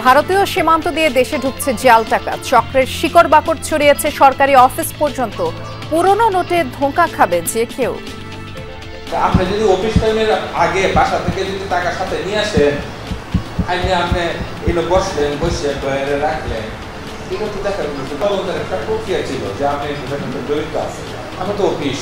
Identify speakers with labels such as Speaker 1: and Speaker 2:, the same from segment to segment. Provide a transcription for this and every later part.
Speaker 1: ভারতীয় সীমান্ত দিয়ে দেশে ঢুকছে জাল টাকা। চক্রের শিকড় বাকড় ছড়িয়েছে সরকারি অফিস পর্যন্ত। পুরনো নোটে ধোঁকা খাবে যে কেউ।
Speaker 2: আপনি যদি অফিস টাইমের আগে বাসা থেকে যদি টাকা সাথে নিয়ে আসেন, আপনি এগুলো বসলেন, বসে রাখলেন, এগুলো তো দেখার তদন্তের একটা প্রক্রিয়া ছিল যে আপনি জড়িত আছেন। আমি তো অফিস।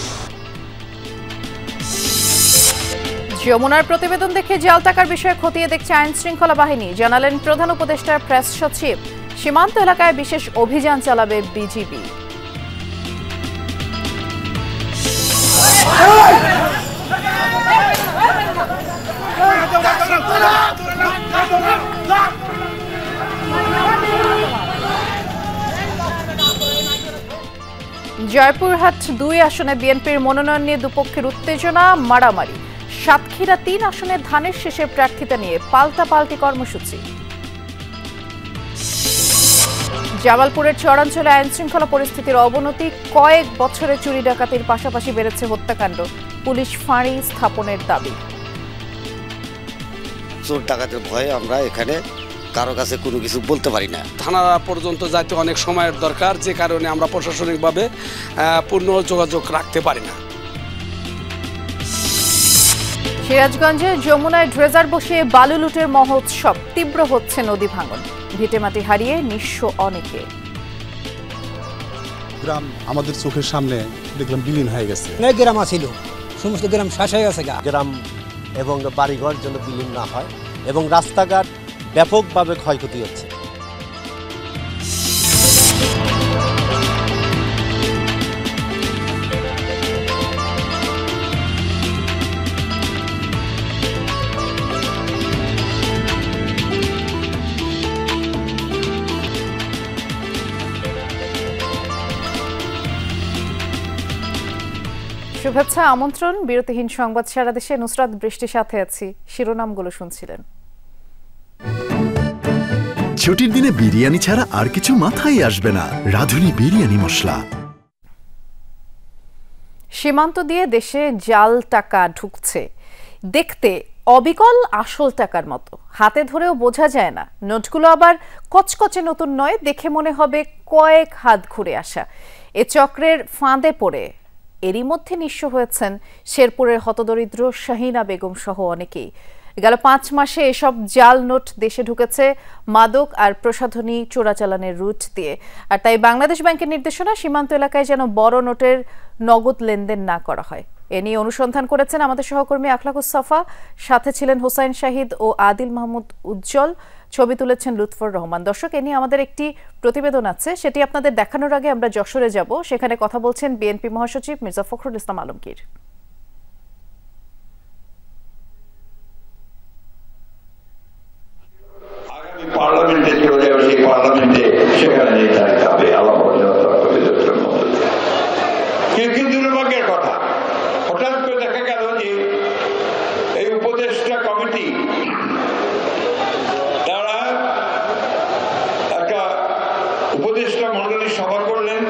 Speaker 1: যমুনার প্রতিবেদন দেখে জাল টাকার বিষয়ে খতিয়ে দেখছে আইন শৃঙ্খলা বাহিনী, জানালেন প্রধান উপদেষ্টার প্রেস সচিব। সীমান্ত এলাকায় বিশেষ অভিযান চালাবে বিজিবি। জয়পুরহাট ২ আসনে বিএনপির মনোনয়ন নিয়ে দুপক্ষের উত্তেজনা, মারামারি। সাতক্ষীরা ৩ আসনে ধানের শেষের প্রার্থিতা নিয়ে পাল্টাপাল্টি কর্মসূচি। জামালপুরের চরাঞ্চলে আইন শৃঙ্খলা পরিস্থিতির অবনতি। কয়েক বছরে চুরি ডাকাতির পাশাপাশি বেড়েছে হত্যাকাণ্ড। পুলিশ ফাঁড়ি স্থাপনের দাবি।
Speaker 3: চোর ডাকাতের ভয়ে আমরা এখানে কারো কাছে কোনো কিছু বলতে পারি না।
Speaker 4: থানা পর্যন্ত যাইতে অনেক সময়ের দরকার, যে কারণে আমরা প্রশাসনিকভাবে পূর্ণ যোগাযোগ রাখতে পারি না।
Speaker 1: সিরাজগঞ্জে যমুনায় ড্রেজার বসিয়ে বালু লুটের মহোৎসব। তীব্র হচ্ছে নদী ভাঙন। ভিটেমাটি হারিয়ে নিঃস্ব অনেকে।
Speaker 5: গ্রাম আমাদের চোখের সামনে দেখলাম বিলীন হয়ে গেছে।
Speaker 6: গ্রাম ছিল, সমস্ত গ্রাম শেষ হয়ে গেছে।
Speaker 7: গ্রাম এবং বাড়িঘর যেন বিলীন না হয় এবং রাস্তাঘাট ব্যাপকভাবে ক্ষয়ক্ষতি হচ্ছে।
Speaker 1: শুভেচ্ছা, আমন্ত্রণ। বিরতিহীন সংবাদ সারা দেশে। নুসরাত বৃষ্টির সাথে আছি। শিরোনামগুলো শুনছিলেন।
Speaker 8: ছুটির দিনে বিরিয়ানি ছাড়া আর কিছু মাথায় আসবে না। রাঁধুনি বিরিয়ানি মশলা।
Speaker 1: সীমান্ত দিয়ে দেশে জাল টাকা ঢুকছে। দেখতে অবিকল আসল টাকার মতো, হাতে ধরেও বোঝা যায় না। নোটগুলো আবার কচকচে নতুন নয়, দেখে মনে হবে কয়েক হাত ঘুরে আসা। এ চক্রের ফাঁদে পড়ে এরই মধ্যে নিঃস্ব হয়েছেন শেরপুরের হতদরিদ্র শাহিনা বেগম সহ অনেকেই। গেল ৫ মাসে এসব জাল নোট দেশে ঢুকেছে মাদক আর প্রসাধনী চোরাচালানের রুট দিয়ে। আর তাই বাংলাদেশ ব্যাংকের নির্দেশনা, সীমান্ত এলাকায় যেন বড় নোটের নগদ লেনদেন না করা হয়। এ নিয়ে অনুসন্ধান করেছেন আমাদের সহকর্মী আখলাকুস সাফা, সাথে ছিলেন হোসাইন শাহিদ ও আদিল মাহমুদ উজ্জ্বল, ছবি তুলেছেন লুৎফর রহমান। দর্শক, এ নিয়ে আমাদের একটি প্রতিবেদন আছে, সেটি আপনাদের দেখানোর আগে আমরা যশোরে যাব। সেখানে কথা বলছেন বিএনপি মহাসচিব মির্জা ফখরুল ইসলাম আলমগীর।
Speaker 9: পার্লামেন্টে চলে যাবে, সেই পার্লামেন্টে সেখানে নির্ধারিত হবে কিন্তু দুর্ভাগ্যের কথা, হঠাৎ করে দেখা গেল যে এই উপদেষ্টা কমিটি তারা একটা উপদেষ্টা মন্ডলীর সভা করলেন।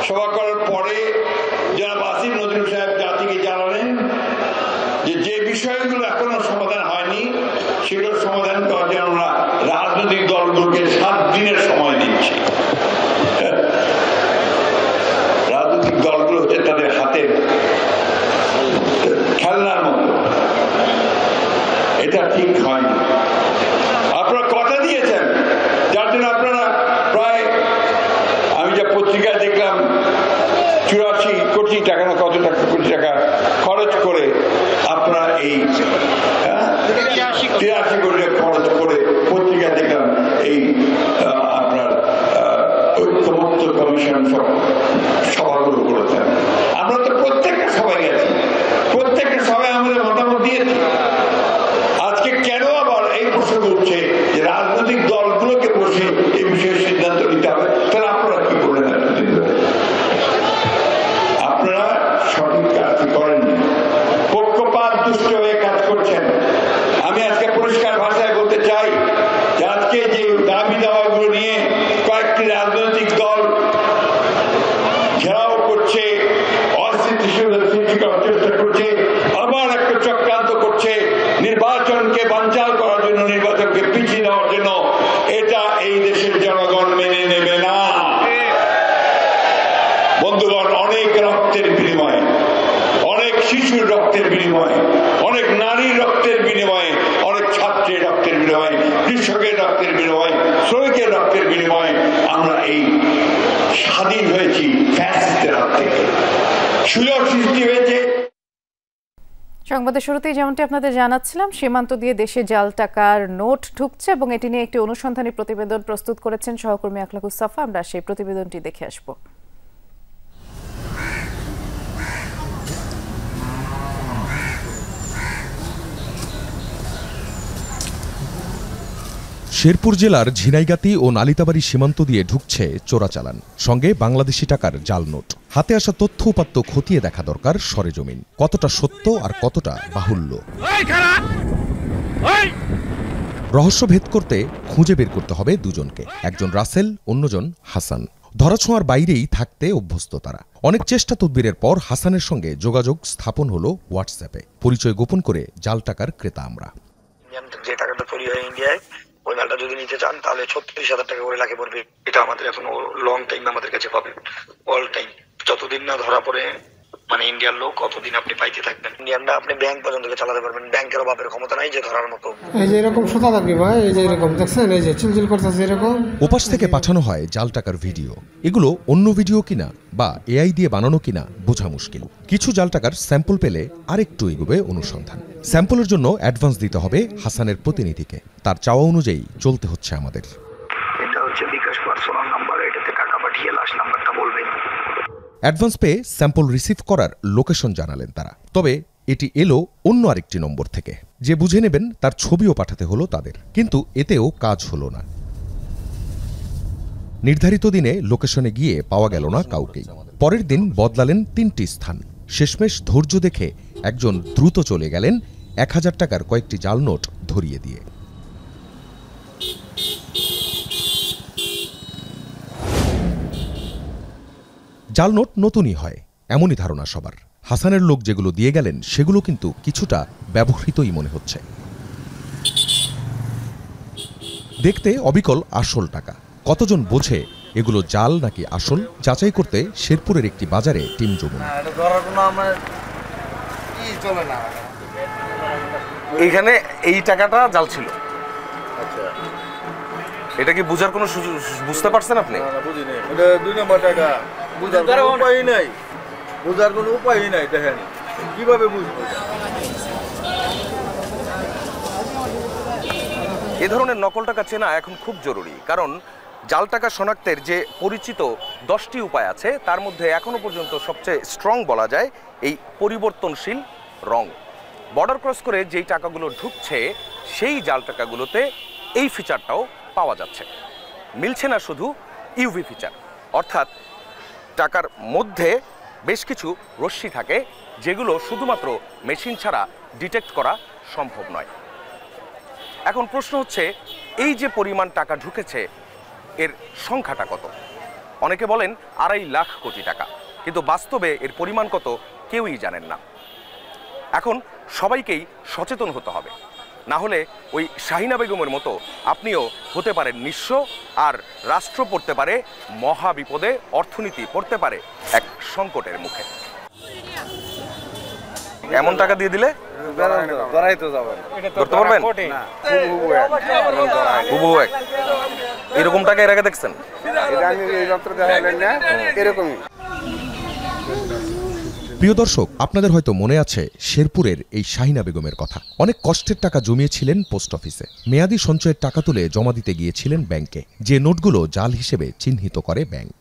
Speaker 9: সভা করার পরে জনাব আসিফ নজরুল সাহেব জাতিকে জানালেন যে বিষয়গুলো এখনো সমাধান হয়নি সেগুলোর সমাধান করার জন্য আমরা রাজনৈতিক দলগুলোকে 7 দিনের সময় দিচ্ছি। রাজনৈতিক দলগুলো হচ্ছে তাদের হাতের খেলনার মতো, এটা ঠিক হয়নি। আপনারা কথা দিয়েছেন, যার জন্য আপনারা প্রায়, আমি যা পত্রিকায় দেখলাম, 84 কোটি টাকা না কত টাকা কোটি টাকা খরচ করে আপনারা এই 83 কোটি টাকা খরচ করে পত্রিকা দেখলাম এই আপনার ঐক্যমত্য কমিশন সভাগুলো করেছেন। আমরা তো প্রত্যেকটা সভায় গেছি, প্রত্যেকটা সভায় আমাদের মতামত দিয়েছি। আজকে কেন আবার এই প্রশ্ন উঠছে যে রাজনৈতিক দলগুলোকে বসে এই বিষয়ে সিদ্ধান্ত নিতে হবে? তাহলে আপনারা কি করলেন? আপনারা সঠিক কাজটি করেননি, পক্ষপাত দুষ্ট হয়ে কাজ করছেন। আমি আজকে পরিষ্কার ভাষায় বলতে চাই যে আজকে যে দাবি দাওয়াগুলো নিয়ে কয়েকটি রাজনৈতিক দল ঘেরাও করছে, অস্থিতিশীলতা সৃষ্টি করার চেষ্টা করছে, আবার একটা চক্রান্ত করছে নির্বাচনকে বানচাল করার জন্য, নির্বাচনকে পিছিয়ে দেওয়ার জন্য, এটা এই দেশের জনগণ মেনে নেবে না। বন্ধুগণ, অনেক রক্তের বিনিময়ে, অনেক শিশুর রক্তের বিনিময়ে, অনেক নারীর রক্তের বিনিময়ে, অনেক ছাত্রের রক্তের বিনিময়ে, কৃষকের রক্তের বিনিময়ে, শ্রমিকের রক্তের বিনিময়ে আমরা এই স্বাধীন হয়েছি ফ্যাসিস্টের হাত থেকে। সুযোগ সৃষ্টি হয়েছে।
Speaker 1: সংবাদের শুরুতেই যেমনটি আপনাদের জানাচ্ছিলাম, সীমান্ত দিয়ে দেশে জাল টাকার নোট ঢুকছে এবং এটি নিয়ে একটি অনুসন্ধানী প্রতিবেদন প্রস্তুত করেছেন সহকর্মী আখলাকুস সাফা। আমরা সেই প্রতিবেদনটি দেখে আসব।
Speaker 10: শেরপুর জেলার ঝিনাইগাতি ও নালিতাবাড়ি সীমান্ত দিয়ে ঢুকছে চোরাচালান, সঙ্গে বাংলাদেশি টাকার জাল নোট। হাতে আসা তথ্য উপাত্ত খতিয়ে দেখা দরকার সরেজমিন, কতটা সত্য আর কতটা বাহুল্য। রহস্য ভেদ করতে খুঁজে বের করতে হবে দুজনকে, একজন রাসেল, অন্যজন হাসান। ধরাছোঁয়ার বাইরেই থাকতে অভ্যস্ত তারা। অনেক চেষ্টা তদবিরের পর হাসানের সঙ্গে যোগাযোগ স্থাপন হলো হোয়াটসঅ্যাপে। পরিচয় গোপন করে জাল টাকার ক্রেতা আমরা।
Speaker 11: যে টাকাটা তৈরি হয় ইন্ডিয়ায়, ওই মালটা যদি নিতে চান তাহলে 36,000 টাকা করে লাগে পড়বে। এটা আমাদের এখন লং টাইম আমাদের কাছে পাবে, অল টাইম। যতদিন না ধরা পড়ে মানে ইন্ডিয়ার লোক, কতদিন আপনি পাইতে থাকবেন। ইন্ডিয়ানরা আপনি ব্যাংক পর্যন্ত চালাতে পারবেন, ব্যাংকেরও বাপের ক্ষমতা নাই যে ধরার মতো।
Speaker 12: এই যে এরকম সুতা থাকবে ভাই, এই যে এরকম দেখছেন, এই যে চিলচিল করতেছে এরকম।
Speaker 10: ওপাশ থেকে পাঠানো হয় জাল টাকার ভিডিও। এগুলো অন্য ভিডিও কিনা বা এআই দিয়ে বানানো কিনা বোঝা মুশকিল। কিছু জাল টাকার স্যাম্পল পেলে আরেকটু এগোবে অনুসন্ধান। স্যাম্পলের জন্য অ্যাডভান্স দিতে হবে হাসানের প্রতিনিধিকে। তার চাওয়া অনুযায়ী চলতে হচ্ছে আমাদের।
Speaker 11: এটা হচ্ছে বিকাশ পার্সোনাল নাম্বার, এটাতে টাকা পাঠিয়ে লাশ নাম্বারটা বলবেন।
Speaker 10: অ্যাডভান্স পেয়ে স্যাম্পল রিসিভ করার লোকেশন জানালেন তারা। তবে এটি এলো অন্য আরেকটি নম্বর থেকে। যে বুঝে নেবেন তার ছবিও পাঠাতে হলো তাদের, কিন্তু এতেও কাজ হলো না। নির্ধারিত দিনে লোকেশনে গিয়ে পাওয়া গেল না কাউকেই। পরের দিন বদলালেন 3টি স্থান। শেষমেশ ধৈর্য দেখে একজন দ্রুত চলে গেলেন 1000 টাকার কয়েকটি জাল নোট ধরিয়ে দিয়ে। জাল নোট নতুনই হয় এমনই ধারণা সবার। হাসানের লোক যেগুলো দিয়ে গেলেন সেগুলো কিন্তু কিছুটা ব্যবহৃতই মনে হচ্ছে। দেখতে অবিকল আসল টাকা। কতজন বোঝে এগুলো জাল নাকি আসল, যাচাই করতে শেরপুরের একটি বাজারে টিম জমুন।
Speaker 13: এইখানে এই টাকাটা জাল ছিল। এটা কি বুঝার কোনো বুঝতে পারছেন আপনি?
Speaker 14: এটা 2 নম্বর টাকা, বুঝার কোনো উপায় নাই, বুঝার কোনো উপায় নাই। দেখেন কিভাবে বুঝবো?
Speaker 13: এ ধরনের নকল টাকা চেনা এখন খুব জরুরি, কারণ জাল টাকা শনাক্তের যে পরিচিত 10টি উপায় আছে তার মধ্যে এখনো পর্যন্ত সবচেয়ে স্ট্রং বলা যায় এই পরিবর্তনশীল রং। বর্ডার ক্রস করে যেই টাকাগুলো ঢুকছে সেই জাল টাকাগুলোতে এই ফিচারটাও পাওয়া যাচ্ছে। মিলছে না শুধু ইউভি ফিচার, অর্থাৎ টাকার মধ্যে বেশ কিছু রশ্মি থাকে যেগুলো শুধুমাত্র মেশিন ছাড়া ডিটেক্ট করা সম্ভব নয়। এখন প্রশ্ন হচ্ছে, এই যে পরিমাণ টাকা ঢুকেছে এর সংখ্যাটা কত? অনেকে বলেন 2.5 লাখ কোটি টাকা, কিন্তু বাস্তবে এর পরিমাণ কত কেউই জানেন না। এখন সবাইকেই সচেতন হতে হবে, না হলে ওই শাহিনা বেগমের মতো আপনিও হতে পারেন নিঃস্ব, আর রাষ্ট্র পড়তে পারে মহা বিপদে, অর্থনীতি পড়তে পারে এক সংকটের মুখে। এমন টাকা দিয়ে দিলে ধরতে পারবেন? এরকম টাকা এর আগে দেখছেন?
Speaker 10: প্রিয় দর্শক, আপনাদের হয়তো মনে আছে শেরপুরের এই শাহিনা বেগমের কথা। অনেক কষ্টের টাকা জমিয়েছিলেন পোস্ট অফিসে। মেয়াদি সঞ্চয়ের টাকা তুলে জমা দিতে গিয়েছিলেন ব্যাংকে, যে নোটগুলো জাল হিসেবে চিহ্নিত করে ব্যাংক।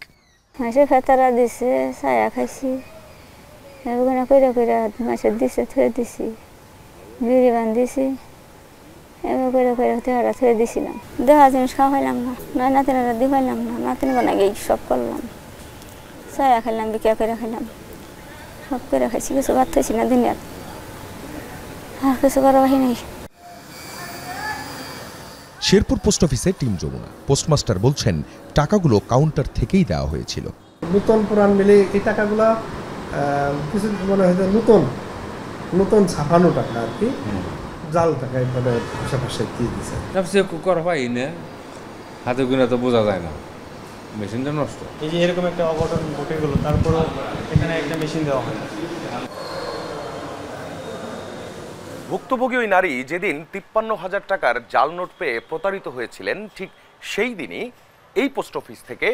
Speaker 15: মাসে ফেতারা দিছে, ছায়া খাইছি, এগুলো করে করে মাসে দিছে, থুয়ে দিছি, বিড়ি বান্ধিছি, এবার করে করে তেহারা থুয়ে দিছিলাম। দেখা জিনিস খাওয়াইলাম না, নয় নাতিনারা দিবাইলাম না, নাতিন বানা গিয়ে সব করলাম, ছায়া খাইলাম, বিক্রিয়া করে খাইলাম, সব করে খাইছি, কিছু ভাত খাইছি না দিনের, আর কিছু করা বাহি নাই।
Speaker 10: শেরপুর পোস্ট অফিসে টিম যমুনা। পোস্টমাস্টার বলছেন টাকাগুলো কাউন্টার থেকেই দেওয়া হয়েছিল।
Speaker 12: নতুন পুরান মিলে এই টাকাগুলো কিছু মনে হয় নতুন ছাপানো টাকা আর কি, জাল টাকা মানে আশেপাশে দিয়ে দিচ্ছে।
Speaker 2: সবচেয়ে করা হয় না হাতে গুণা তো বোঝা যায় না, মেশিনটা নষ্ট।
Speaker 16: এই যে এরকম একটা অঘটন ঘটে গেল, তারপরও এখানে একটা মেশিন দেওয়া হয়।
Speaker 13: ভুক্তভোগী ওই নারী যেদিন 53,000 টাকার জাল নোট পেয়ে প্রতারিত হয়েছিলেন, ঠিক সেই দিনই এই পোস্ট অফিস থেকে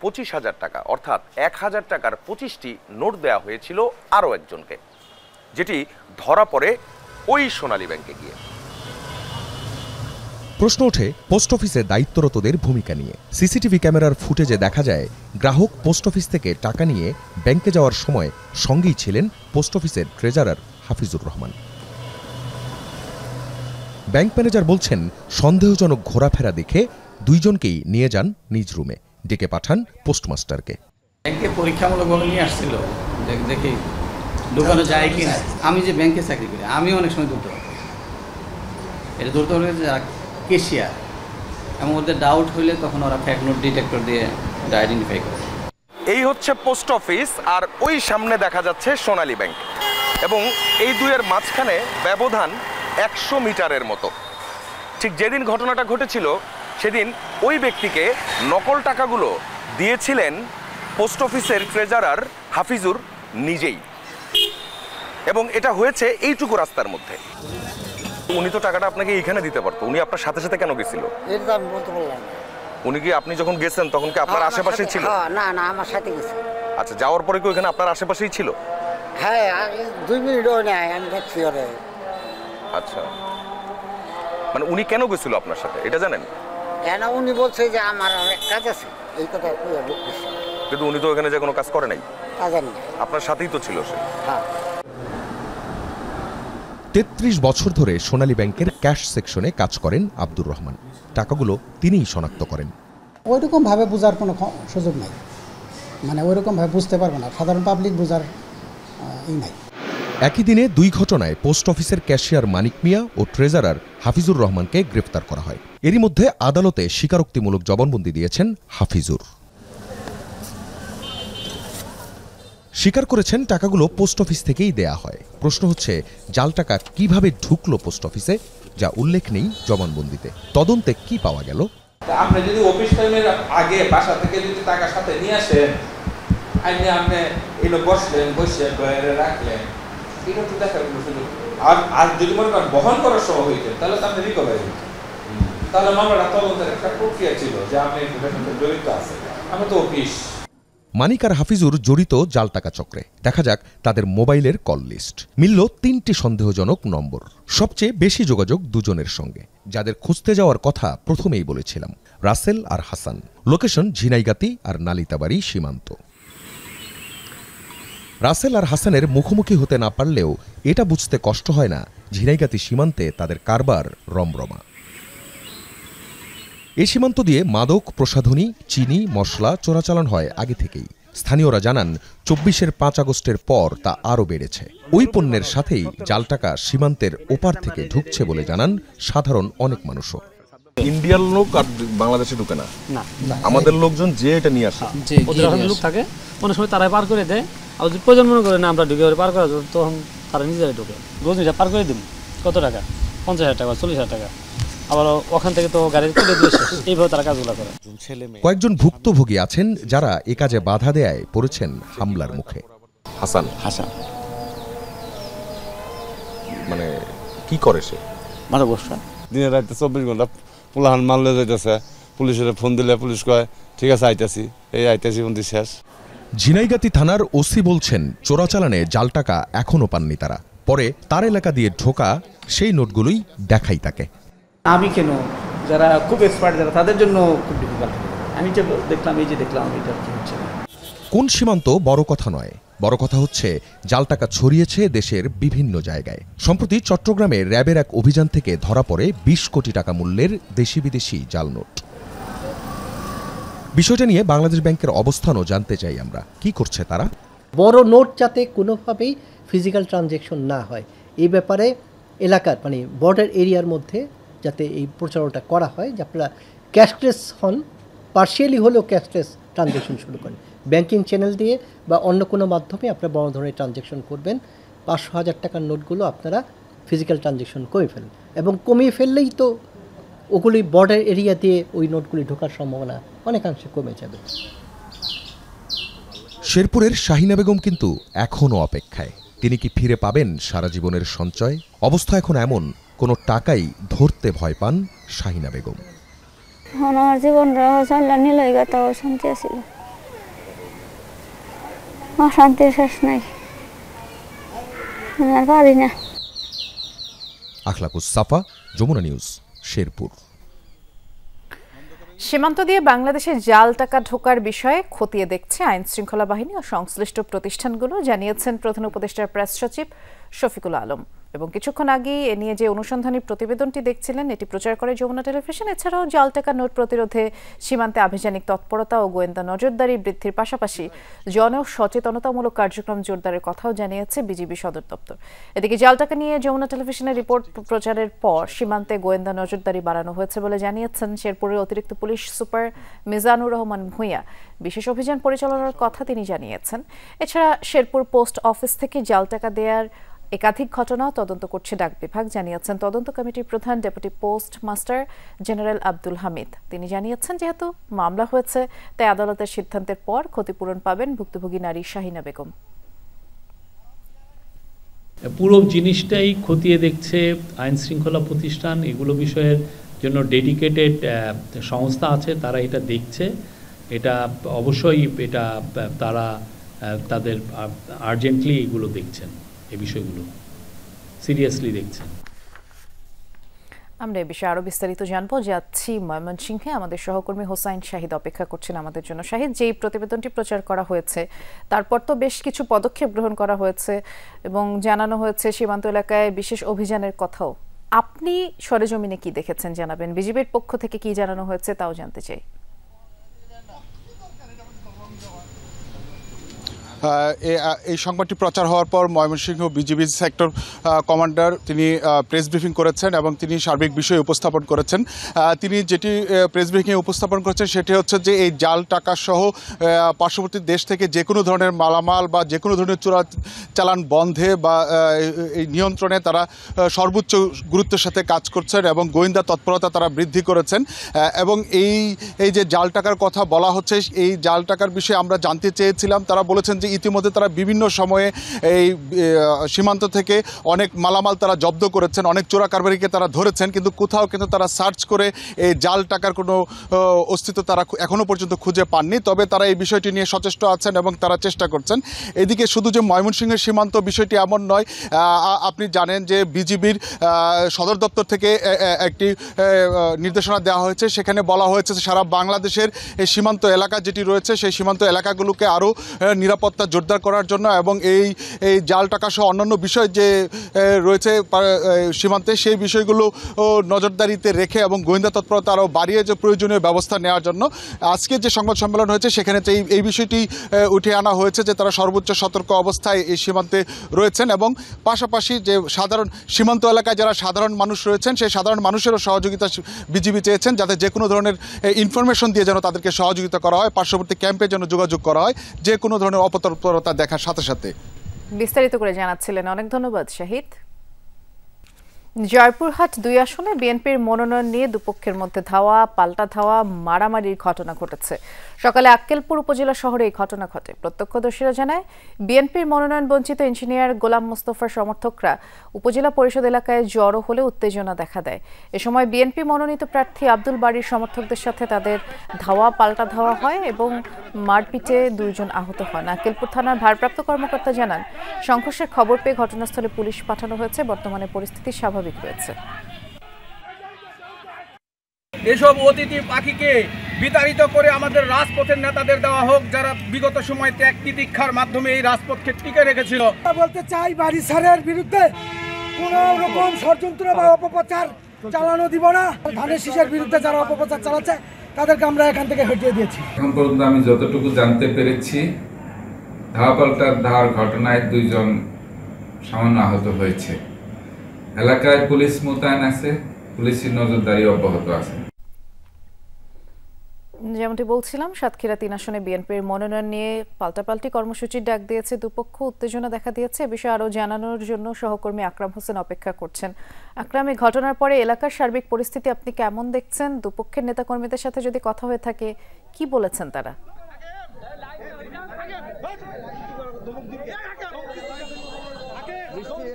Speaker 13: 25,000 টাকা অর্থাৎ 1,000 টাকার 25টি নোট দেওয়া হয়েছিল আরও একজনকে, যেটি ধরা পড়ে ওই সোনালী ব্যাংকে গিয়ে।
Speaker 10: প্রশ্ন ওঠে পোস্ট অফিসে দায়িত্বরতদের ভূমিকা নিয়ে। সিসিটিভি ক্যামেরার ফুটেজে দেখা যায় গ্রাহক পোস্ট অফিস থেকে টাকা নিয়ে ব্যাংকে যাওয়ার সময় সঙ্গেই ছিলেন পোস্ট অফিসের treasurer Hafizur Rahman. Bank manager বলছেন সন্দেহজনক ঘোরাফেরা দেখে দুইজনকেই নিয়ে যান নিজ রুমে, ডেকে পাঠান পোস্টমাস্টারকে।
Speaker 17: ব্যাংকে পরীক্ষামূলকভাবে নিয়ে আসছিল, দেখি দোকানে যায় কি না। আমি যে ব্যাংকে চাকরি করি, আমি অনেক সময় ধরতে পারি, এটা ধরতে পারি যে কেশিয়ার, এবং ওদের ডাউট হইলে তখন ওরা ফ্যাক নোট ডিটেক্টর দিয়ে আইডেন্টিফাই করে।
Speaker 13: এই হচ্ছে পোস্ট অফিস, আর ওই সামনে দেখা যাচ্ছে সোনালী ব্যাংক, এবং এই দুইয়ের মাঝখানে ব্যবধান 100 মিটারের মতো। ঠিক যেদিন ঘটনাটা ঘটেছিল সেদিন ওই ব্যক্তিকে নকল টাকাগুলো দিয়েছিলেন পোস্ট অফিসের ট্রেজারার হাফিজুর নিজেই, এবং এটা হয়েছে এইটুকু রাস্তার মধ্যে। উনি তো টাকাটা আপনাকে এইখানে দিতে পারতো, উনি আপনার সাথে সাথে কেন গেছিল?
Speaker 18: এটা আমি বলতে পারলাম না।
Speaker 13: উনি কি আপনি যখন গেছেন তখন কি আপনার আশেপাশেই ছিল?
Speaker 18: না না, আমার সাথে গেছে।
Speaker 13: আচ্ছা, যাওয়ার পরে কি ওখানে আপনার আশেপাশেই ছিল?
Speaker 18: হ্যাঁ, 2 মিনিটও নেয়, আমি দেখছি ওরে।
Speaker 13: আচ্ছা, মানে উনি কেন গেছিল আপনার সাথে এটা জানেন?
Speaker 18: না, উনি বলছে যে আমার অনেক কাজ আছে, এই কথা বলছে।
Speaker 13: কিন্তু উনি তো ওখানে যে কোনো কাজ করে নাই,
Speaker 18: তা জানি না।
Speaker 13: আপনার সাথেই তো ছিল সে।
Speaker 18: হ্যাঁ।
Speaker 10: 33 বছর ধরে সোনালী ব্যাংকের ক্যাশ সেকশনে কাজ করেন আব্দুর রহমান। টাকাগুলো তিনিই শনাক্ত করেন।
Speaker 6: ওইরকমভাবে বোঝার কোনো সুযোগ নাই, মানে ওইরকমভাবে বুঝতে পারবে না, সাধারণ পাবলিক বোঝার নাই।
Speaker 10: একই দিনে দুই ঘটনায় পোস্ট অফিসের ক্যাশিয়ার মানিক মিয়া ও ট্রেজারার হাফিজুর রহমানকে গ্রেফতার করা হয়। এরই মধ্যে আদালতে স্বীকারোক্তিমূলক জবানবন্দি দিয়েছেন হাফিজুর। স্বীকার করেছেন টাকাগুলো পোস্ট অফিস থেকেই দেয়া হয়। প্রশ্ন হচ্ছে জাল টাকা কিভাবে ঢুকলো পোস্ট অফিসে, যা উল্লেখ নেই জবানবন্দিতে। তদন্তে কি পাওয়া গেল?
Speaker 2: আপনি যদি অফিস টাইমের আগে বাসা থেকে যদি টাকা সাথে নিয়ে আসেন, আপনি এলো বসলেন, বসে রাখলেন, এটা তো দেখার কোনো সুযোগ। আর যদি মনে করেন বহন করার সময় হইতে, তাহলে তো আপনি রিকভারি, তাহলে মামলাটা তদন্তের একটা প্রক্রিয়া ছিল যে আপনি জড়িত আছে। আমি তো অফিস।
Speaker 10: মানিক আর হাফিজুর জড়িত জাল টাকা চক্রে। দেখা যাক তাদের মোবাইলের কল লিস্ট। মিলল 3টি সন্দেহজনক নম্বর। সবচেয়ে বেশি যোগাযোগ দুজনের সঙ্গে, যাদের খুঁজতে যাওয়ার কথা প্রথমেই বলেছিলাম, রাসেল আর হাসান। লোকেশন ঝিনাইগাতি আর নালিতাবাড়ি সীমান্ত। রাসেল আর হাসানের মুখোমুখি হতে না পারলেও এটা বুঝতে কষ্ট হয় না ঝিনাইগাতি সীমান্তে তাদের কারবার রমরমা। এই সীমান্ত দিয়ে মাদক, প্রসাধনী, চিনি, মশলা চোরাচালান হয় আগে থেকেই। স্থানীয়রা জানান 24-এর 5 আগস্টের পর তা আরও বেড়েছে। ওই পণ্যের সাথেই জাল টাকা সীমান্তের ওপার থেকে ঢুকছে বলে জানান সাধারণ অনেক মানুষও।
Speaker 13: ইন্ডিয়ার লোক আর বাংলাদেশে ঢুকে না, আমাদের লোকজন যে এটা নিয়ে আসে,
Speaker 19: ওদের লোক থাকে, অনেক সময় তারাই পার করে দেয়। আর যদি প্রয়োজন মনে করে না আমরা ঢুকে পার করা, তখন তারা নিজেরাই ঢুকে। রোজ নিজে পার করে দিন, কত টাকা? 50,000 টাকা, 40,000 টাকা। আবার ওখান থেকে তো গাড়ি তুলে দিয়ে শেষ। এইভাবে তারা কাজগুলো করে।
Speaker 10: কয়েকজন ভুক্তভোগী আছেন যারা এ কাজে বাধা দেয় পড়েছেন হামলার মুখে।
Speaker 13: হাসান মানে কি করে সে?
Speaker 19: মানে বসা
Speaker 14: দিনে রাতে 24 ঘন্টা পোলাহান মারলে যাইতেছে, পুলিশের ফোন দিলে পুলিশ কয় ঠিক আছে আইতাছি, এই আইতাছি বন্দি শেষ।
Speaker 10: ঝিনাইগাতি থানার ওসি বলছেন চোরাচালানে জাল টাকা এখনো পাননি তারা। পরে তার এলাকা দিয়ে ঢোকা সেই নোটগুলোই দেখাই তাকে।
Speaker 17: আমি কেন, যারা খুব এক্সপার্ট যারা, তাদের জন্য খুব ডিফিকাল্ট। আমি যে দেখলাম, এই যে দেখলাম, এটা কি হচ্ছে না।
Speaker 10: কোন সীমান্ত বড় কথা নয়, বড় কথা হচ্ছে জাল টাকা ছড়িয়েছে দেশের বিভিন্ন জায়গায়। সম্প্রতি চট্টগ্রামে র্যাবের এক অভিযান থেকে ধরা পড়ে 20 কোটি টাকা মূল্যের দেশি বিদেশি জাল নোট। বিষয়টা নিয়ে বাংলাদেশ ব্যাংকের অবস্থানও জানতে চাই আমরা। কি করছে তারা?
Speaker 20: বড় নোট যাতে কোনোভাবেই ফিজিক্যাল ট্রানজ্যাকশন না হয়, এই ব্যাপারে এলাকার মানে বর্ডার এরিয়ার মধ্যে যাতে এই প্রচারণাটা করা হয়, যে আপনারা ক্যাশলেস হন, পার্শিয়ালি হলেও ক্যাশলেস ট্রানজ্যাকশন শুরু করেন। ব্যাংকিং চ্যানেল দিয়ে বা অন্য কোনো মাধ্যমে আপনারা বড় ধরনের ট্রানজ্যাকশন করবেন। 500,000 টাকার নোটগুলো আপনারা ফিজিক্যাল ট্রানজ্যাকশন করে ফেলেন, এবং কমিয়ে ফেললেই তো ওগুলি বর্ডার এরিয়া দিয়ে ওই নোটগুলি ঢোকার সম্ভাবনা অনেকাংশে কমে যাবে।
Speaker 10: শেরপুরের শাহিনা বেগম কিন্তু এখনও অপেক্ষায়। তিনি কি ফিরে পাবেন সারা জীবনের সঞ্চয়? অবস্থা এখন এমন, কোনো টাকাই ধরতে ভয় পান শাহিনা বেগম।
Speaker 15: আমার জীবনটা নিল তাও শান্তি আছিল, অশান্তির শেষ নাই, আমি আর পারি না।
Speaker 10: আখলাকুস সাফা, যমুনা নিউজ, শেরপুর।
Speaker 1: সীমান্ত দিয়ে বাংলাদেশে জাল টাকা ঢোকার বিষয়ে খতিয়ে দেখছে আইন শৃঙ্খলা বাহিনী ও সংশ্লিষ্ট প্রতিষ্ঠানগুলো, জানিয়েছেন প্রধান উপদেষ্টার প্রেস সচিব শফিকুল আলম। এবং কিছুক্ষণ আগেই এ নিয়ে যে অনুসন্ধানী প্রতিবেদনটি দেখছিলেন, এটি প্রচার করে যমুনা টেলিভিশন। এছাড়াও জাল টাকা নোট প্রতিরোধে সীমান্তে আভিযানিক তৎপরতা ও গোয়েন্দা নজরদারি বৃদ্ধির পাশাপাশি জনসচেতনতামূলক কার্যক্রম জোরদারের কথাও জানিয়েছে বিজিবি সদর দপ্তর। এদিকে জাল টাকা নিয়ে যমুনা টেলিভিশনের রিপোর্ট প্রচারের পর সীমান্তে গোয়েন্দা নজরদারি বাড়ানো হয়েছে বলে জানিয়েছেন শেরপুরের অতিরিক্ত পুলিশ সুপার মিজানুর রহমান ভূঁইয়া। বিশেষ অভিযান পরিচালনার কথা তিনি জানিয়েছেন। এছাড়া শেরপুর পোস্ট অফিস থেকে জাল টাকা দেওয়ার একাধিক ঘটনা তদন্ত করছে ডাক বিভাগ, জানিয়েছেন তদন্ত কমিটির প্রধান deputy post master general Abdul Hamid. তিনি জানিয়েছেন যেহেতু মামলা হয়েছে তাই আদালতের সিদ্ধান্তের পর ক্ষতিপূরণ পাবেন ভুক্তভোগী নারী শাহিনা বেগম।
Speaker 21: পুরো জিনিসটাই খতিয়ে দেখছে আইন শৃঙ্খলা প্রতিষ্ঠান, এগুলো বিষয়ের জন্য ডেডিকেটেড সংস্থা আছে, তারা এটা দেখছে। এটা অবশ্যই এটা তারা তাদের আর্জেন্টলি এগুলো দেখছেন, এই বিষয়গুলো সিরিয়াসলি দেখছেন।
Speaker 1: আমরা এই বিষয়ে আরো বিস্তারিত জানবো, যাচ্ছি ময়মনসিংহে। আমাদের সহকর্মী হোসাইন শাহিদ অপেক্ষা করছেন আমাদের জন্য। শাহিদ, যেই প্রতিবেদনটি প্রচার করা হয়েছে তারপর তো বেশ কিছু পদক্ষেপ গ্রহণ করা হয়েছে এবং জানানো হয়েছে সীমান্ত এলাকায় বিশেষ অভিযানের কথাও। আপনি সরেজমিনে কি দেখেছেন জানাবেন, বিজিবির পক্ষ থেকে কি জানানো হয়েছে তাও জানতে চাই।
Speaker 5: এই সংবাদটি প্রচার হওয়ার পর ময়মনসিংহ বিজিবি সেক্টর কমান্ডার তিনি প্রেস ব্রিফিং করেছেন এবং তিনি সার্বিক বিষয় উপস্থাপন করেছেন। তিনি যেটি প্রেস ব্রিফিংয়ে উপস্থাপন করেছেন সেটি হচ্ছে যে এই জাল টাকা সহ পার্শ্ববর্তী দেশ থেকে যে কোনো ধরনের মালামাল বা যে কোনো ধরনের চালান বন্ধে বা এই নিয়ন্ত্রণে তারা সর্বোচ্চ গুরুত্বের সাথে কাজ করছেন এবং গোয়েন্দা তৎপরতা তারা বৃদ্ধি করেছেন। এবং এই যে জাল টাকার কথা বলা হচ্ছে, এই জাল টাকার বিষয়ে আমরা জানতে চেয়েছিলাম। তারা বলেছেন যে ইতিমধ্যে তারা বিভিন্ন সময়ে এই সীমান্ত থেকে অনেক মালামাল তারা জব্দ করেছেন, অনেক চোরা কারবারিকে তারা ধরেছেন, কিন্তু কোথাও কিন্তু তারা সার্চ করে এই জাল টাকার কোনো অস্তিত্ব তারা এখনও পর্যন্ত খুঁজে পাননি। তবে তারা এই বিষয়টি নিয়ে সচেষ্ট আছেন এবং তারা চেষ্টা করছেন। এদিকে শুধু যে ময়মনসিংহের সীমান্ত বিষয়টি এমন নয়, আপনি জানেন যে বিজিবির সদর দপ্তর থেকে একটি নির্দেশনা দেওয়া হয়েছে। সেখানে বলা হয়েছে সারা বাংলাদেশের এই সীমান্ত এলাকা যেটি রয়েছে সেই সীমান্ত এলাকাগুলোকে আরও নিরাপত্তা জোরদার করার জন্য এবং এই জাল টাকা সহ অন্যান্য বিষয় যে রয়েছে সীমান্তে সেই বিষয়গুলো নজরদারিতে রেখে এবং গোয়েন্দা তৎপরতা আরও বাড়িয়ে যে প্রয়োজনীয় ব্যবস্থা নেওয়ার জন্য আজকে যে সংবাদ সম্মেলন হয়েছে সেখানে এই বিষয়টি উঠে আনা হয়েছে যে তারা সর্বোচ্চ সতর্ক অবস্থায় এই সীমান্তে রয়েছেন এবং পাশাপাশি যে সাধারণ সীমান্ত এলাকায় যারা সাধারণ মানুষ রয়েছেন সেই সাধারণ মানুষেরও সহযোগিতা বিজিবি চেয়েছেন, যাতে যে কোনো ধরনের ইনফরমেশন দিয়ে যেন তাদেরকে সহযোগিতা করা হয়, পার্শ্ববর্তী ক্যাম্পে যেন যোগাযোগ করা হয় যে কোনো ধরনের তৎপরতা দেখার সাথে সাথে।
Speaker 1: বিস্তারিত করে জানাচ্ছিলেন, অনেক ধন্যবাদ শাহিদ। জয়পুরহাট ২ আসনে বিএনপির মনোনয়ন নিয়ে দুপক্ষের মধ্যে ধাওয়া পাল্টা ধাওয়া মারামারির ঘটনা ঘটেছে। সকালে আক্কেলপুর উপজেলা শহরে এই ঘটনা ঘটে। প্রত্যক্ষদর্শীরা জানায় বিএনপির মনোনয়ন বঞ্চিত ইঞ্জিনিয়ার গোলাম মোস্তফার সমর্থকরা উপজেলা পরিষদ এলাকায় জড়ো হলে উত্তেজনা দেখা দেয়। এ সময় বিএনপি মনোনীত প্রার্থী আব্দুল বাড়ির সমর্থকদের সাথে তাদের ধাওয়া পাল্টা ধাওয়া হয় এবং মারপিটে 2 জন আহত হন। আক্কেলপুর থানার ভারপ্রাপ্ত কর্মকর্তা জানান, সংঘর্ষের খবর পেয়ে ঘটনাস্থলে পুলিশ পাঠানো হয়েছে। বর্তমানে পরিস্থিতি স্বাভাবিক রয়েছে।
Speaker 22: এসব অতিথি পাখিকে বিতাড়িত করে আমাদের রাজপথের নেতাদের দেওয়া হোক, যারা বিগত সময় ত্যাগ তিতিক্ষার মাধ্যমে এই রাজপথকে টিকে রেখেছিল।
Speaker 23: বলতে চাই, বাড়ি স্যারের বিরুদ্ধে কোন রকম ষড়যন্ত্র বা অপপ্রচার চালানো দিব না। ধানের শীষের বিরুদ্ধে যারা অপপ্রচার চালাচ্ছে তাদেরকে আমরা এখান থেকে হটিয়ে দিয়েছি।
Speaker 24: এখন পর্যন্ত আমি যতটুকু জানতে পেরেছি, ধাওয়া পাল্টার ধাওয়ার ঘটনায় 2 জন সামান্য আহত হয়েছে। এলাকায় পুলিশ মোতায়েন আছে, পুলিশের নজরদারি অব্যাহত আছে।
Speaker 1: যেমনটি বলছিলাম, সাতক্ষীরা ৩ আসনে বিএনপির মনোনয়ন নিয়ে পাল্টাপাল্টি কর্মসূচির ডাক দিয়েছে দুপক্ষ। উত্তেজনা দেখা দিয়েছে। এ বিষয়ে আরও জানানোর জন্য সহকর্মী আকরাম হোসেন অপেক্ষা করছেন। আকরাম, এই ঘটনার পরে এলাকার সার্বিক পরিস্থিতি আপনি কেমন দেখছেন? দুপক্ষের নেতাকর্মীদের সাথে যদি কথা হয়ে থাকে, কি বলেছেন তারা?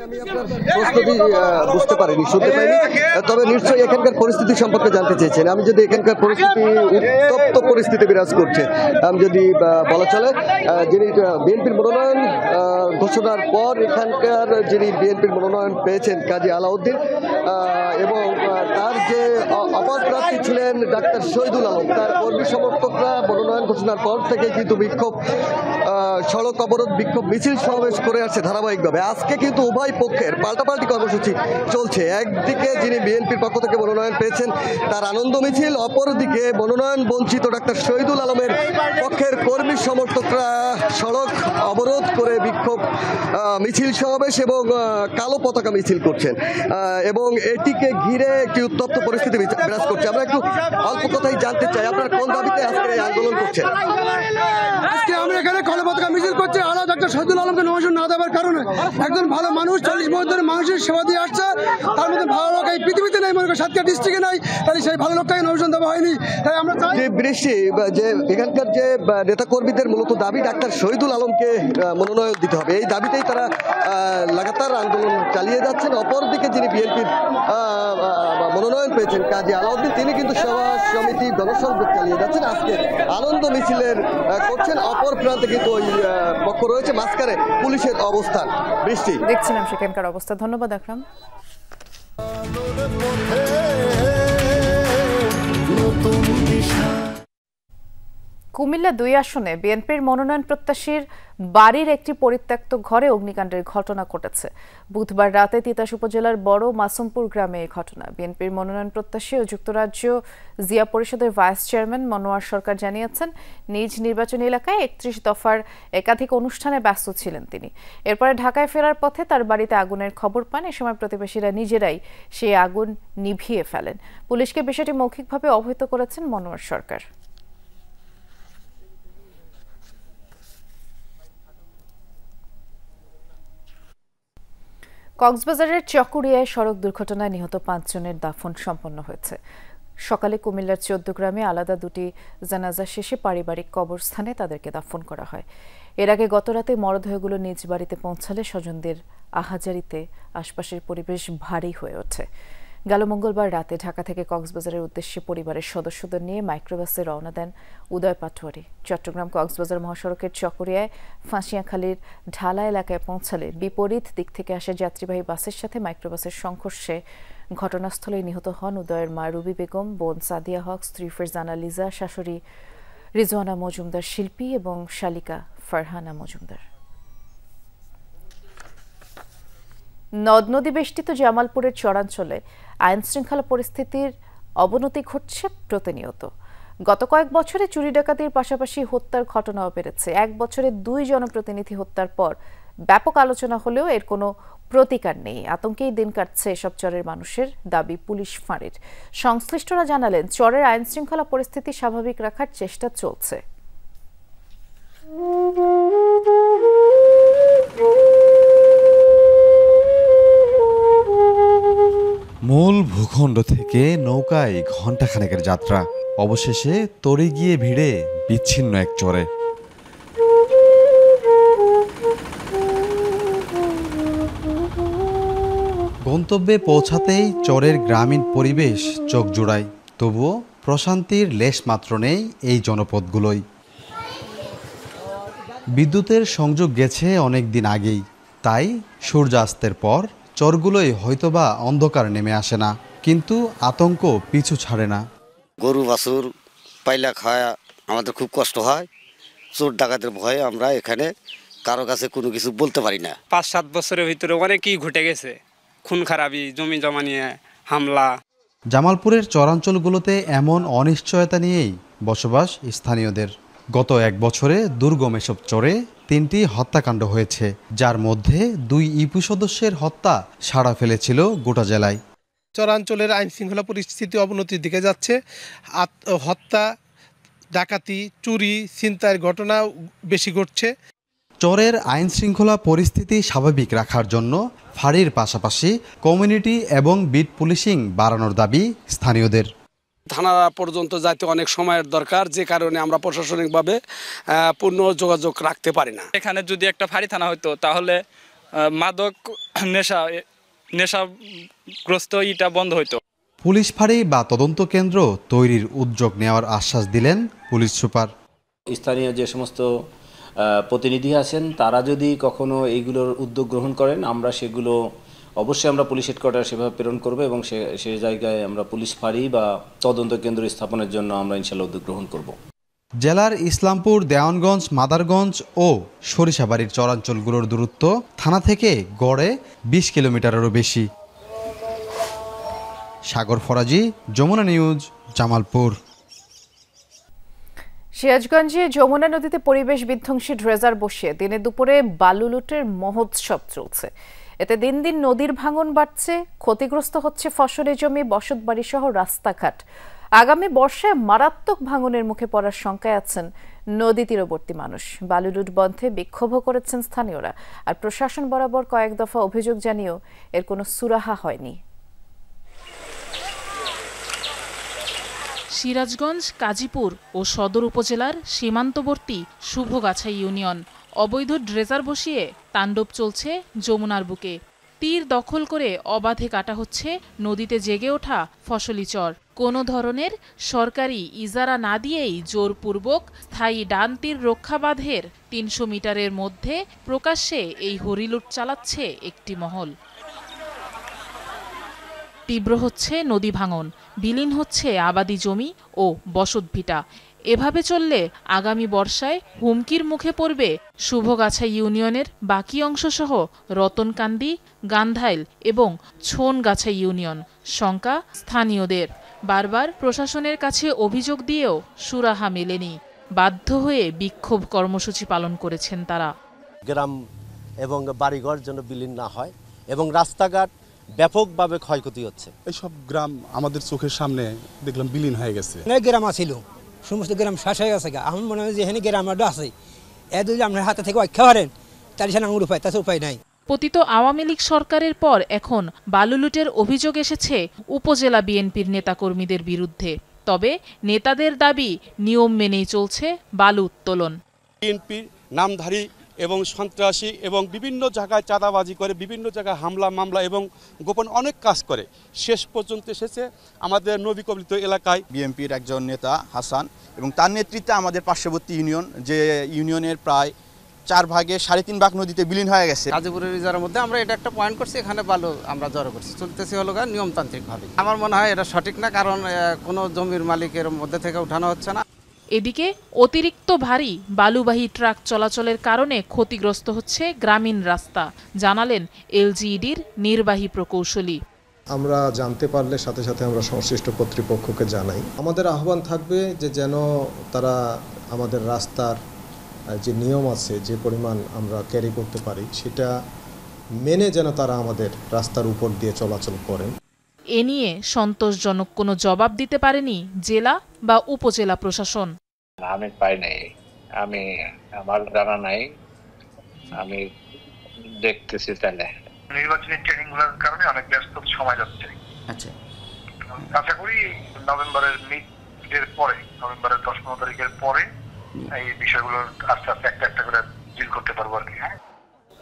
Speaker 3: আমি আপনার প্রস্তুতি বুঝতে পারিনি, শুনতে পাইনি, তবে নিশ্চয়ই এখানকার পরিস্থিতি সম্পর্কে জানতে চেয়েছেন। আমি যদি এখানকার পরিস্থিতি উত্তপ্ত পরিস্থিতি বিরাজ করছে, আমি যদি বলা চলে, যিনি বিএনপির মনোনয়ন ঘোষণার পর এখানকার যিনি বিএনপির মনোনয়ন পেয়েছেন কাজী আলাউদ্দিন, এবং তার যে অপর প্রার্থী ছিলেন ডাক্তার শহীদুল আলম, তার কর্মী সমর্থকরা মনোনয়ন ঘোষণার পর থেকে কিন্তু বিক্ষোভ, সড়ক অবরোধ, বিক্ষোভ মিছিল সমাবেশ করে আসছে ধারাবাহিকভাবে। আজকে কিন্তু উভয় পক্ষের পাল্টাপাল্টি কর্মসূচি চলছে। একদিকে যিনি বিএনপির পক্ষ থেকে মনোনয়ন পেয়েছেন তার আনন্দ মিছিল, অপরদিকে মনোনয়ন বঞ্চিত ডাক্তার শহীদুল আলমের পক্ষের কর্মী সমর্থকরা সড়ক অবরোধ করে বিক্ষোভ মিছিল সমাবেশ এবং কালো পতাকা মিছিল করছেন, এবং এটিকে ঘিরে একটি উত্তপ্ত পরিস্থিতি বিরাজ করছে। আমরা একটু অল্প কথাই জানতে চাই, আপনারা কোন দাবিতে আজকে এই আন্দোলন করছেন?
Speaker 23: আজকে আমরা এখানে কালো পতাকা মিছিল করছি আলা ডাক্তার শহীদুল আলমকে নমিনেশন না দেওয়ার কারণে। একজন ভালো মানুষ 40 বছর ধরে মানুষের সেবা দিয়ে আসছে, তার মধ্যে ভালো লোক এই পৃথিবীতে নেই, মনে করি সাতক্ষীরা ডিস্ট্রিক্টে নাই, তাহলে সেই ভালো লোকটাকে নমিনেশন দেওয়া হয়নি। তাই আমরা চাই
Speaker 3: যে বৃষ্টি, যে এখানকার যে নেতাকর্মীদের মূলত দাবি ডাক্তার শহীদুল আলমকে মনোনয়ন দিতে হবে, এই দাবিতেই তারা লাগাতার আন্দোলন চালিয়ে যাচ্ছেন। অপরদিকে যিনি বিএনপির মনোনয়ন পেয়েছেন কাজী আলাউদ্দিন, তিনি কিন্তু সভা সমিতি গণসংযোগ চালিয়ে যাচ্ছেন, আজকে আনন্দ মিছিলের করছেন। অপর প্রান্তে কিন্তু ওই পক্ষ রয়েছে, মাঝখানে পুলিশের অবস্থান। বৃষ্টি,
Speaker 1: দেখছিলাম সেখানকার অবস্থা। ধন্যবাদ আকরাম। কুমিল্লা 2 আসনে বিএনপির মনোনয়ন প্রত্যাশীর বাড়ির একটি পরিত্যক্ত ঘরে অগ্নিকাণ্ডের ঘটনা ঘটেছে। বুধবার রাতে তিতাস উপজেলার বড় মাসুমপুর গ্রামে এই ঘটনা। বিএনপির মনোনয়ন প্রত্যাশী ও যুক্তরাজ্য জিয়া পরিষদের ভাইস চেয়ারম্যান মনোয়ার সরকার জানিয়েছেন, নিজ নির্বাচনী এলাকায় 31 দফার একাধিক অনুষ্ঠানে ব্যস্ত ছিলেন তিনি। এরপরে ঢাকায় ফেরার পথে তার বাড়িতে আগুনের খবর পান। এ সময় প্রতিবেশীরা নিজেরাই সেই আগুন নিভিয়ে ফেলেন। পুলিশকে বিষয়টি মৌখিকভাবে অবহিত করেছেন মনোয়ার সরকার। কক্সবাজারের চকরিয়ায় সড়ক দুর্ঘটনায় নিহত 5 জনের দাফন সম্পন্ন হয়েছে। সকালে কুমিল্লার 14 গ্রামে আলাদা 2টি জানাজা শেষে পারিবারিক কবরস্থানে তাদেরকে দাফন করা হয়। এর আগে গতরাতে মরদেহগুলো নিজ বাড়িতে পৌঁছালে স্বজনদের আহাজারিতে আশপাশের পরিবেশ ভারী হয়ে ওঠে। গেল মঙ্গলবার রাতে ঢাকা থেকে কক্সবাজারের উদ্দেশ্যে পরিবারের সদস্যদের নিয়ে মাইক্রোবাসে রওনা দেন উদয় পাটোয়ারি। চট্টগ্রাম কক্সবাজার মহাসড়কের চকরিয়ায় ফাঁসিয়াখালীর ঢালা এলাকায় পৌঁছালে বিপরীত দিক থেকে আসা যাত্রীবাহী বাসের সাথে মাইক্রোবাসের সংঘর্ষে ঘটনাস্থলে নিহত হন উদয়ের মা রুবি বেগম, বোন সাদিয়া হক, স্ত্রী ফেরজানা লিজা, শাশুড়ি রিজওয়ানা মজুমদার শিল্পী এবং শালিকা ফারহানা মজুমদার। নদ নদী বেষ্টিত জামালপুরের চরাঞ্চলে আইন শৃঙ্খলা পরিস্থিতির অবনতি ঘটছে প্রতিনিয়ত। গত কয়েক বছরে চুরি ডাকাতির পাশাপাশি হত্যার ঘটনাও বেড়েছে। 1 বছরে 2 জনপ্রতিনিধি হত্যার পর ব্যাপক আলোচনা হলেও এর কোনো প্রতিকার নেই। আতঙ্কেই দিন কাটছে এসব চরের মানুষের, দাবি পুলিশ ফাঁড়ির। সংশ্লিষ্টরা জানালেন, চরের আইন শৃঙ্খলা পরিস্থিতি স্বাভাবিক রাখার চেষ্টা চলছে।
Speaker 4: মূল ভূখণ্ড থেকে নৌকায় ঘণ্টাখানেকের যাত্রা, অবশেষে তরে গিয়ে ভিড়ে বিচ্ছিন্ন এক চরে। গন্তব্যে পৌঁছাতেই চরের গ্রামীণ পরিবেশ চোখ জুড়ায়, তবুও প্রশান্তির লেশ মাত্র নেই এই জনপদগুলোই। বিদ্যুতের সংযোগ গেছে অনেক দিন আগেই, তাই সূর্যাস্তের পর চরগুলোই হয়তোবা অন্ধকার নেমে আসে না, কিন্তু আতঙ্ক পিছু ছাড়ে না।
Speaker 7: গরু বাছুর পাইলা খাওয়া আমাদের খুব কষ্ট হয়। চোর ডাকাতের ভয়ে আমরা এখানে কারো কাছে কোনো কিছু বলতে পারি না।
Speaker 8: 5-7 বছরের ভিতরে অনেকই ঘটে গেছে, খুন খারাপি, জমি জমা নিয়ে হামলা।
Speaker 4: জামালপুরের চরাঞ্চলগুলোতে এমন অনিশ্চয়তা নিয়েই বসবাস স্থানীয়দের। গত 1 বছরে দুর্গম এসব চরে 3টি হত্যাকাণ্ড হয়েছে, যার মধ্যে 2 ইউপি সদস্যের হত্যা সাড়া ফেলেছিল গোটা জেলায়।
Speaker 12: চরাঞ্চলের আইন শৃঙ্খলা পরিস্থিতি অবনতির দিকে যাচ্ছে। হত্যা, ডাকাতি, চুরি, ছিনতাইয়ের ঘটনা বেশি ঘটছে।
Speaker 4: চরের আইন শৃঙ্খলা পরিস্থিতি স্বাভাবিক রাখার জন্য ফাঁড়ির পাশাপাশি কমিউনিটি এবং বিট পুলিশিং বাড়ানোর দাবি স্থানীয়দের।
Speaker 9: থানা পর্যন্ত যাইতে অনেক সময়ের দরকার, যে কারণে আমরা প্রশাসনিকভাবে পূর্ণ যোগাযোগ রাখতে পারি না।
Speaker 11: এখানে যদি একটা ফাঁড়ি থানা হতো তাহলে মাদক নেশাগ্রস্ত ইটা বন্ধ হতো।
Speaker 4: পুলিশ ফাঁড়ি বা তদন্ত কেন্দ্র তৈরির উদ্যোগ নেওয়ার আশ্বাস দিলেন পুলিশ সুপার।
Speaker 16: স্থানীয় যে সমস্ত প্রতিনিধি আছেন তারা যদি কখনো এইগুলোর উদ্যোগ গ্রহণ করেন, আমরা সেগুলো অবশ্যই আমরা পুলিশ হেডকোয়ার্টার সেভাবে প্রেরণ করব এবং সে জায়গায় আমরা পুলিশ ফাঁড়ি বা তদন্ত কেন্দ্র স্থাপনের জন্য আমরা ইনশাআল্লাহ উদ্যোগ গ্রহণ করব।
Speaker 4: জেলার ইসলামপুর, দেওয়ানগঞ্জ, মাদারগঞ্জ ও সরিষাবাড়ির চরাঞ্চলগুলোর দূরত্ব থানা থেকে গড়ে 20 কিলোমিটারেরও বেশি। সাগর ফরাজি, যমুনা নিউজ, জামালপুর।
Speaker 1: সিরাজগঞ্জে যমুনা নদীতে পরিবেশ বিধ্বংসী ড্রেজার বসিয়ে দিনে দুপুরে বালু লুটের মহোৎসব চলছে। এতে দিন দিন নদীর ভাঙন বাড়ছে, ক্ষতিগ্রস্ত হচ্ছে ফসলের জমি, বসতবাড়ি সহ রাস্তাঘাট। আগামী বর্ষায় মারাত্মক ভাঙনের মুখে পড়ার শঙ্কায় আছেন নদী তীরবর্তী মানুষ। বালু লুট বন্ধে বিক্ষোভও করেছেন স্থানীয়রা। আর প্রশাসন বরাবর কয়েক দফা অভিযোগ জানিয়েও এর কোনো সুরাহা হয়নি।
Speaker 18: সিরাজগঞ্জ, কাজীপুর ও সদর উপজেলার সীমান্তবর্তী শুভগাছা ইউনিয়ন অবৈধ ড্রেজার বসিয়ে তাণ্ডব চলছে যমুনার বুকে। তীর দখল করে অবাধে কাটা হচ্ছে নদীতে জেগে ওঠা ফসলি চর। কোনো ধরনের সরকারি ইজারা না দিয়েই জোরপূর্বক স্থায়ী ডান তীর রক্ষাবাঁধের 300 মিটারের মধ্যে প্রকাশ্যে এই হরিলুট চালাচ্ছে একটি মহল। তীব্র হচ্ছে নদী ভাঙন, বিলীন হচ্ছে আবাদি জমি ও বসতভিটা। এভাবে চললে আগামী বর্ষায় হুমকির মুখে পড়বে শুভগাছা ইউনিয়নের বাকি অংশসহ রতনকান্দি, গান্ধাইল এবং ছোনগাছা ইউনিয়ন। শঙ্কা স্থানীয়দের। বারবার প্রশাসনের কাছে অভিযোগ দিয়েও সুরাহা মেলেনি। বাধ্য হয়ে বিক্ষোভ কর্মসূচি পালন করেছেন তারা।
Speaker 25: গ্রাম এবং বাড়িঘর যেন বিলীন না হয় এবং রাস্তাঘাট ব্যাপকভাবে ক্ষয়ক্ষতি হচ্ছে।
Speaker 26: এইসব গ্রাম আমাদের চোখের সামনে দেখলাম বিলীন হয়ে গেছে।
Speaker 27: অনেক গ্রাম আছিল, সমস্ত গ্রাম শেষ হয়ে গেছে। আমার মনে হয় যে এখানে গ্রাম আছে, এ যদি আপনার হাতে থেকে অক্ষা হারেন তাহলে সে আঙুর উপায়, তাছাড়া উপায় নাই।
Speaker 18: পতিত আওয়ামী লীগ সরকারের পর এখন বালু লুটের অভিযোগ এসেছে উপজেলা বিএনপির নেতাকর্মীদের বিরুদ্ধে। তবে নেতাদের দাবি নিয়ম মেনেই চলছে বালু উত্তোলন।
Speaker 28: বিএনপির নামধারী এবং সন্ত্রাসী এবং বিভিন্ন জায়গায় চাঁদাবাজি করে, বিভিন্ন জায়গায় হামলা মামলা এবং গোপন অনেক কাজ করে, শেষ পর্যন্ত এসেছে আমাদের নবীকবলিত এলাকায়।
Speaker 29: বিএনপির একজন নেতা হাসান এবং তার নেতৃত্বে আমাদের পার্শ্ববর্তী ইউনিয়ন, যে ইউনিয়নের প্রায় 4 ভাগে 3.5 ভাগ নদীতে বিলীন হয়ে গেছে।
Speaker 17: গাজীপুরের ইজারার মধ্যে আমরা এটা একটা পয়েন্ট করছি, এখানে বালু আমরা জড়ো করছি, চলতেছি হলো নিয়মতান্ত্রিকভাবে। আমার মনে হয় এটা সঠিক না, কারণ কোনো জমির মালিকের মধ্যে থেকে উঠানো হচ্ছে না।
Speaker 18: এদিকে অতিরিক্ত ভারী বালুবাহী ট্রাক চলাচলের কারণে ক্ষতিগ্রস্ত হচ্ছে গ্রামীণ রাস্তা, জানালেন এলজিইডির নির্বাহী প্রকৌশলী।
Speaker 30: আমরা জানতে পারলে সাথে সাথে আমরা সংশ্লিষ্ট কর্তৃপক্ষকে জানাই। আমাদের আহ্বান থাকবে যে যেন তারা আমাদের রাস্তার যে নিয়ম আছে, যে পরিমাণ আমরা ক্যারি করতে পারি, সেটা মেনে যেন তারা আমাদের রাস্তার উপর দিয়ে চলাচল করেন।
Speaker 18: এ নিয়ে সন্তোষজনক কোনো জবাব দিতে পারেনি জেলা বা উপজেলা প্রশাসন।
Speaker 31: আমি পাই নাই, আমার জানা নাই, আমি দেখতেছি। তাহলে
Speaker 32: নির্বাচনী ট্রেনিং গুলোর কারণে অনেক ব্যস্ত সময় যাচ্ছে। আচ্ছা, আশা করি নভেম্বরের মিডের পরে, নভেম্বরের 10-15 তারিখের পরে এই বিষয়গুলো আস্তে আস্তে একটা করে ডিল করতে পারবো আর কি।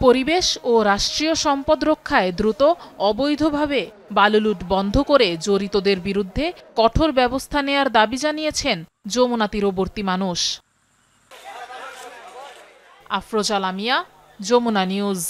Speaker 18: পরিবেশ ও রাষ্ট্রীয় সম্পদ রক্ষায় দ্রুত অবৈধভাবে বালুলুট বন্ধ করে জড়িতদের বিরুদ্ধে কঠোর ব্যবস্থা নেয়ার দাবি জানিয়েছেন যমুনা তীরবর্তী মানুষ। আফরোজা লামিয়া, যমুনা নিউজ।